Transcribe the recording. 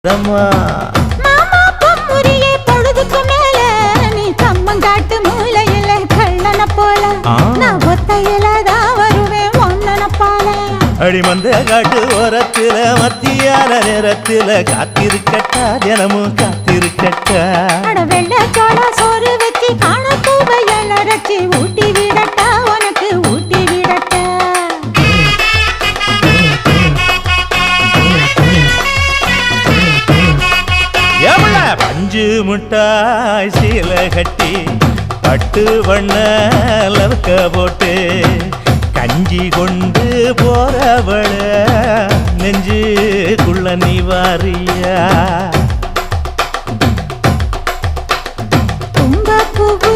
மாமா பொம்முரியே பொழுதுக்கு மேல நீ கம்மங்காட்டு மூலையில கள்ளன போல நான் ஒத்தையில தான் வருவேன் ஒன்னன போல அடிமந்த காட்டு ஓரத்துல மத்தியான நேரத்துல காத்திருக்கட்டா தினமும் காத்திருக்கட்டா வெள்ள சோள சோறு வச்சு காண பூவையல் அரைச்சி ஊட்டி விடட்டா உனக்கு ஊட்டி விடட்டா பஞ்சு முட்டாய் சீல கட்டி பட்டு வண்ண லவக்க போட்டு கஞ்சி கொண்டு போறவள நெஞ்சுக்குள்ள நீ வாரியா தும்ப பூவு